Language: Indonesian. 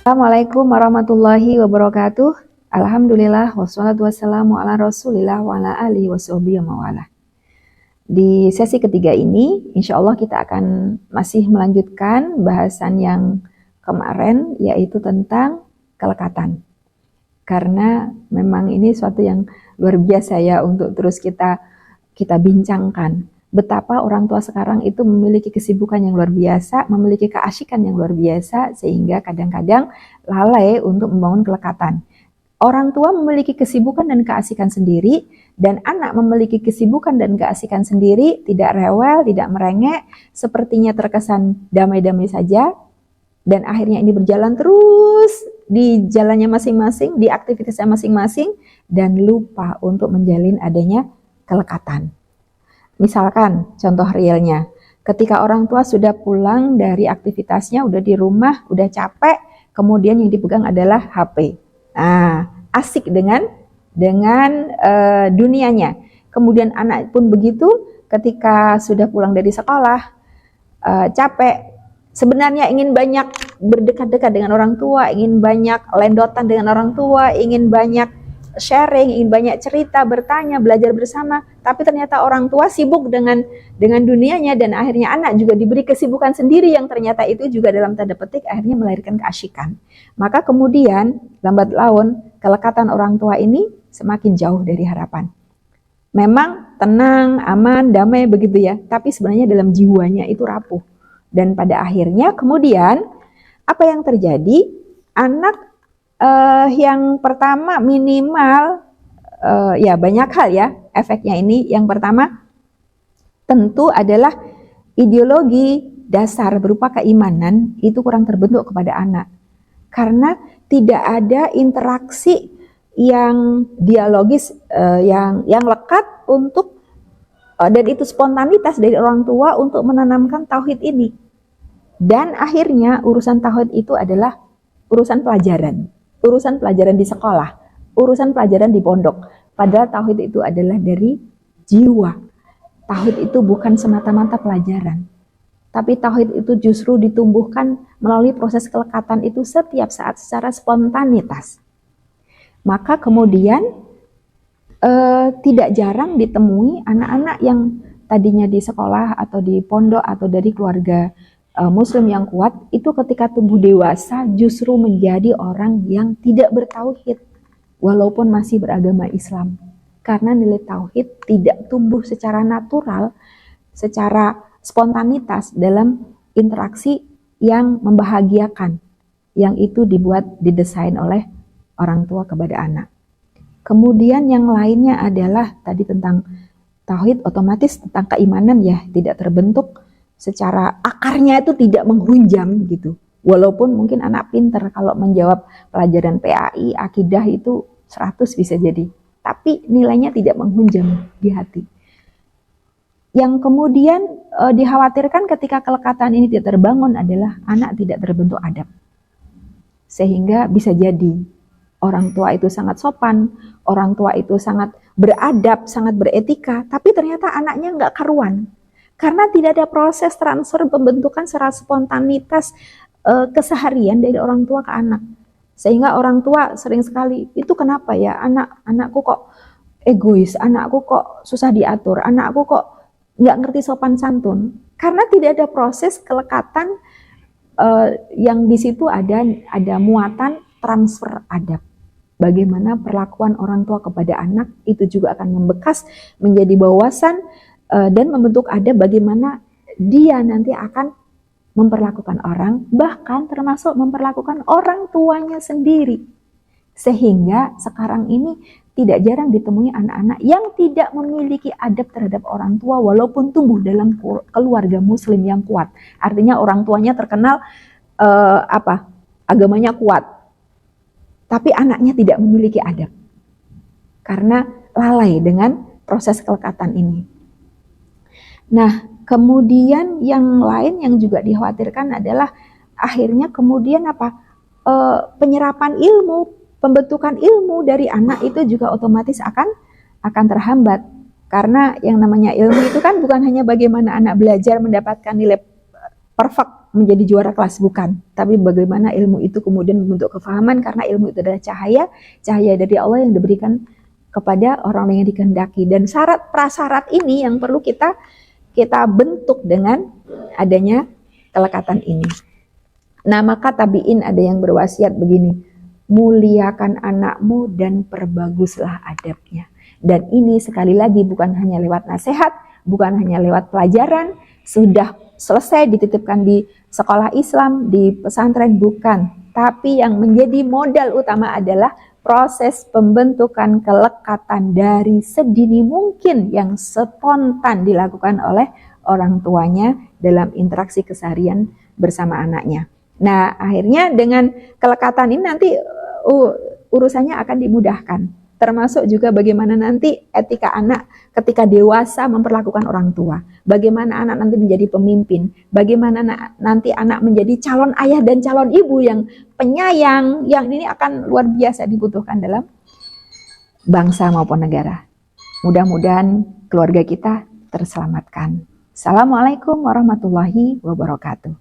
Assalamualaikum warahmatullahi wabarakatuh. Alhamdulillah wassalatu wassalamu ala rasulillah wa ala alihi washabihi wa wala. Di sesi ketiga ini, insya Allah kita akan masih melanjutkan bahasan yang kemarin, yaitu tentang kelekatan. Karena memang ini suatu yang luar biasa ya untuk terus kita bincangkan. Betapa orang tua sekarang itu memiliki kesibukan yang luar biasa, memiliki keasyikan yang luar biasa, sehingga kadang-kadang lalai untuk membangun kelekatan. Orang tua memiliki kesibukan dan keasikan sendiri, dan anak memiliki kesibukan dan keasikan sendiri, tidak rewel, tidak merengek, sepertinya terkesan damai-damai saja, dan akhirnya ini berjalan terus di jalannya masing-masing, di aktivitasnya masing-masing, dan lupa untuk menjalin adanya kelekatan. Misalkan contoh realnya, ketika orang tua sudah pulang dari aktivitasnya, udah di rumah, udah capek, kemudian yang dipegang adalah HP. Nah, asik dengan dunianya. Kemudian anak pun begitu, ketika sudah pulang dari sekolah, capek, sebenarnya ingin banyak berdekat-dekat dengan orang tua, ingin banyak lendotan dengan orang tua, ingin banyak sharing, ingin banyak cerita, bertanya, belajar bersama, tapi ternyata orang tua sibuk dengan dunianya, dan akhirnya anak juga diberi kesibukan sendiri yang ternyata itu juga dalam tanda petik akhirnya melahirkan keasyikan. Maka kemudian lambat laun kelekatan orang tua ini semakin jauh dari harapan. Memang tenang, aman, damai begitu ya, tapi sebenarnya dalam jiwanya itu rapuh. Dan pada akhirnya kemudian apa yang terjadi? Anak yang pertama minimal ya banyak hal ya efeknya ini. Yang pertama tentu adalah ideologi dasar berupa keimanan itu kurang terbentuk kepada anak, karena tidak ada interaksi yang dialogis yang lekat untuk dan itu spontanitas dari orang tua untuk menanamkan tauhid ini. Dan akhirnya urusan tauhid itu adalah urusan pelajaran di sekolah, urusan pelajaran di pondok. Padahal tauhid itu adalah dari jiwa. Tauhid itu bukan semata-mata pelajaran, tapi tauhid itu justru ditumbuhkan melalui proses kelekatan itu setiap saat secara spontanitas. Maka kemudian tidak jarang ditemui anak-anak yang tadinya di sekolah atau di pondok atau dari keluarga Muslim yang kuat, itu ketika tumbuh dewasa justru menjadi orang yang tidak bertauhid walaupun masih beragama Islam, karena nilai tauhid tidak tumbuh secara natural, secara spontanitas dalam interaksi yang membahagiakan, yang itu didesain oleh orang tua kepada anak. Kemudian yang lainnya adalah tadi tentang tauhid, otomatis tentang keimanan ya, tidak terbentuk secara akarnya, itu tidak menghunjam gitu. Walaupun mungkin anak pinter kalau menjawab pelajaran PAI, akidah itu 100 bisa jadi, tapi nilainya tidak menghunjam di hati. Yang kemudian dikhawatirkan ketika kelekatan ini tidak terbangun adalah anak tidak terbentuk adab. Sehingga bisa jadi orang tua itu sangat sopan, orang tua itu sangat beradab, sangat beretika, tapi ternyata anaknya nggak karuan. Karena tidak ada proses transfer pembentukan secara spontanitas keseharian dari orang tua ke anak. Sehingga orang tua sering sekali, itu kenapa ya anakku kok egois, anakku kok susah diatur, anakku kok nggak ngerti sopan santun. Karena tidak ada proses kelekatan yang di situ ada muatan transfer adab. Bagaimana perlakuan orang tua kepada anak itu juga akan membekas menjadi wawasan dan membentuk adab bagaimana dia nanti akan memperlakukan orang, bahkan termasuk memperlakukan orang tuanya sendiri. Sehingga sekarang ini tidak jarang ditemui anak-anak yang tidak memiliki adab terhadap orang tua walaupun tumbuh dalam keluarga Muslim yang kuat. Artinya orang tuanya terkenal agamanya kuat, tapi anaknya tidak memiliki adab karena lalai dengan proses kelekatan ini. Nah, kemudian yang lain yang juga dikhawatirkan adalah akhirnya kemudian penyerapan ilmu, pembentukan ilmu dari anak itu juga otomatis akan terhambat. Karena yang namanya ilmu itu kan bukan hanya bagaimana anak belajar mendapatkan nilai perfect menjadi juara kelas, bukan. Tapi bagaimana ilmu itu kemudian membentuk kefahaman, karena ilmu itu adalah cahaya, cahaya dari Allah yang diberikan kepada orang yang dikehendaki. Dan syarat prasyarat ini yang perlu kita bentuk dengan adanya kelekatan ini. Nah, maka tabi'in ada yang berwasiat begini, muliakan anakmu dan perbaguslah adabnya. Dan ini sekali lagi bukan hanya lewat nasihat, bukan hanya lewat pelajaran, sudah selesai dititipkan di sekolah Islam, di pesantren, bukan. Tapi yang menjadi modal utama adalah proses pembentukan kelekatan dari sedini mungkin yang spontan dilakukan oleh orang tuanya dalam interaksi keseharian bersama anaknya. Nah, akhirnya dengan kelekatan ini nanti urusannya akan dimudahkan. Termasuk juga bagaimana nanti etika anak ketika dewasa memperlakukan orang tua. Bagaimana anak nanti menjadi pemimpin. Bagaimana nanti anak menjadi calon ayah dan calon ibu yang penyayang. Yang ini akan luar biasa dibutuhkan dalam bangsa maupun negara. Mudah-mudahan keluarga kita terselamatkan. Assalamualaikum warahmatullahi wabarakatuh.